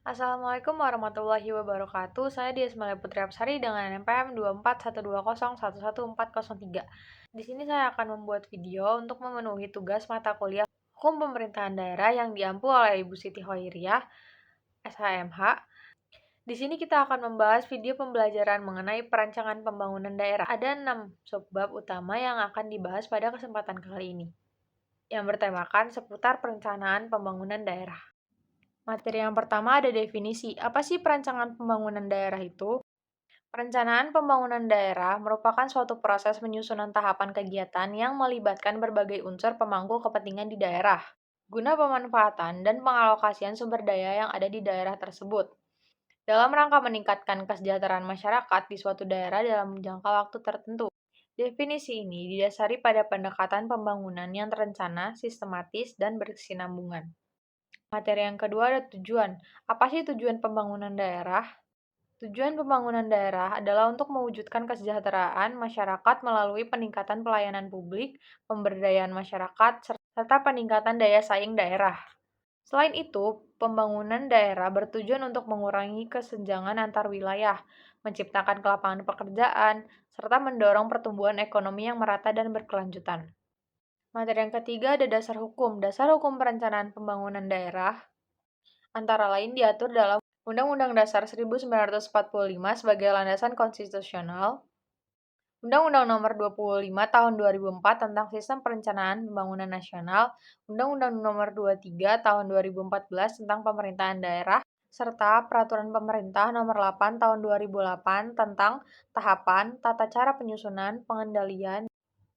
Assalamualaikum warahmatullahi wabarakatuh. Saya Diesmala Putri Apsari dengan NPM 2412011403. Di sini saya akan membuat video untuk memenuhi tugas mata kuliah Hukum Pemerintahan Daerah yang diampu oleh Ibu Siti Hoiriah, SHMH. Di sini kita akan membahas video pembelajaran mengenai perancangan pembangunan daerah. Ada 6 subbab utama yang akan dibahas pada kesempatan kali ini, yang bertemakan seputar perencanaan pembangunan daerah. Materi yang pertama ada definisi. Apa sih perancangan pembangunan daerah itu? Perencanaan pembangunan daerah merupakan suatu proses penyusunan tahapan kegiatan yang melibatkan berbagai unsur pemangku kepentingan di daerah, guna pemanfaatan dan pengalokasian sumber daya yang ada di daerah tersebut, dalam rangka meningkatkan kesejahteraan masyarakat di suatu daerah dalam jangka waktu tertentu. Definisi ini didasari pada pendekatan pembangunan yang terencana, sistematis, dan berkesinambungan. Materi yang kedua ada tujuan. Apa sih tujuan pembangunan daerah? Tujuan pembangunan daerah adalah untuk mewujudkan kesejahteraan masyarakat melalui peningkatan pelayanan publik, pemberdayaan masyarakat, serta peningkatan daya saing daerah. Selain itu, pembangunan daerah bertujuan untuk mengurangi kesenjangan antar wilayah, menciptakan lapangan pekerjaan, serta mendorong pertumbuhan ekonomi yang merata dan berkelanjutan. Materi yang ketiga ada dasar hukum. Dasar hukum perencanaan pembangunan daerah antara lain diatur dalam Undang-Undang Dasar 1945 sebagai landasan konstitusional, Undang-Undang Nomor 25 Tahun 2004 tentang Sistem Perencanaan Pembangunan Nasional, Undang-Undang Nomor 23 Tahun 2014 tentang Pemerintahan Daerah, serta Peraturan Pemerintah Nomor 8 Tahun 2008 tentang tahapan, tata cara penyusunan, pengendalian,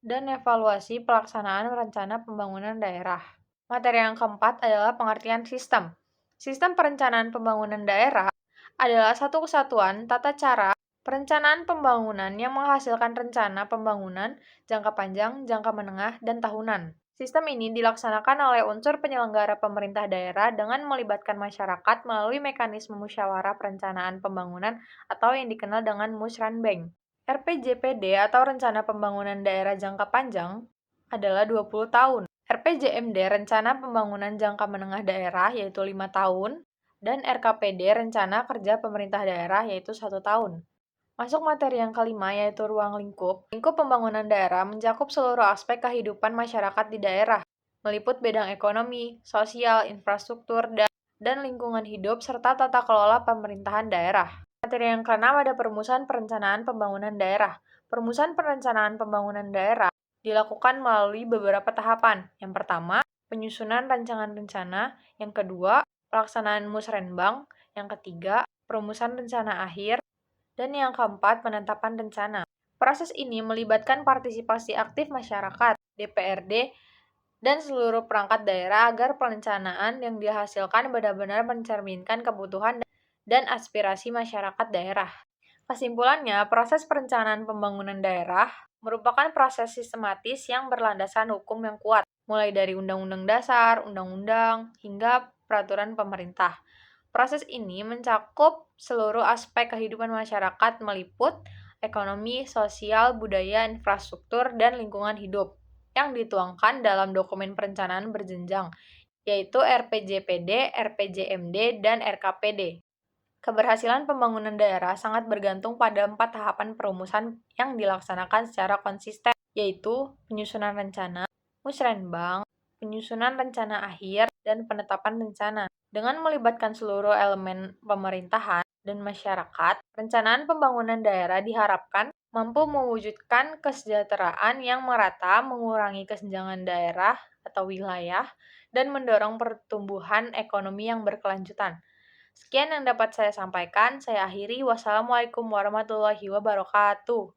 dan evaluasi pelaksanaan rencana pembangunan daerah. Materi yang keempat adalah pengertian sistem. Sistem perencanaan pembangunan daerah adalah satu kesatuan tata cara perencanaan pembangunan yang menghasilkan rencana pembangunan jangka panjang, jangka menengah, dan tahunan. Sistem ini dilaksanakan oleh unsur penyelenggara pemerintah daerah dengan melibatkan masyarakat melalui mekanisme musyawarah perencanaan pembangunan atau yang dikenal dengan Musrenbang. RPJPD atau Rencana Pembangunan Daerah Jangka Panjang adalah 20 tahun. RPJMD Rencana Pembangunan Jangka Menengah Daerah yaitu 5 tahun, dan RKPD Rencana Kerja Pemerintah Daerah yaitu 1 tahun. Masuk materi yang kelima yaitu ruang lingkup. Lingkup pembangunan daerah mencakup seluruh aspek kehidupan masyarakat di daerah, meliput bidang ekonomi, sosial, infrastruktur, dan lingkungan hidup serta tata kelola pemerintahan daerah. Materi yang keenam ada perumusan perencanaan pembangunan daerah. Perumusan perencanaan pembangunan daerah dilakukan melalui beberapa tahapan. Yang pertama, penyusunan rancangan rencana. Yang kedua, pelaksanaan musrenbang. Yang ketiga, perumusan rencana akhir. Dan yang keempat, penetapan rencana. Proses ini melibatkan partisipasi aktif masyarakat, DPRD, dan seluruh perangkat daerah agar perencanaan yang dihasilkan benar-benar mencerminkan kebutuhan dan aspirasi masyarakat daerah. Kesimpulannya, proses perencanaan pembangunan daerah merupakan proses sistematis yang berlandaskan hukum yang kuat, mulai dari undang-undang dasar, undang-undang, hingga peraturan pemerintah. Proses ini mencakup seluruh aspek kehidupan masyarakat meliput ekonomi, sosial, budaya, infrastruktur, dan lingkungan hidup yang dituangkan dalam dokumen perencanaan berjenjang, yaitu RPJPD, RPJMD, dan RKPD. Keberhasilan pembangunan daerah sangat bergantung pada 4 tahapan perumusan yang dilaksanakan secara konsisten, yaitu penyusunan rencana, musrenbang, penyusunan rencana akhir, dan penetapan rencana. Dengan melibatkan seluruh elemen pemerintahan dan masyarakat, perencanaan pembangunan daerah diharapkan mampu mewujudkan kesejahteraan yang merata, mengurangi kesenjangan daerah atau wilayah, dan mendorong pertumbuhan ekonomi yang berkelanjutan. Sekian yang dapat saya sampaikan. Saya akhiri. Wassalamualaikum warahmatullahi wabarakatuh.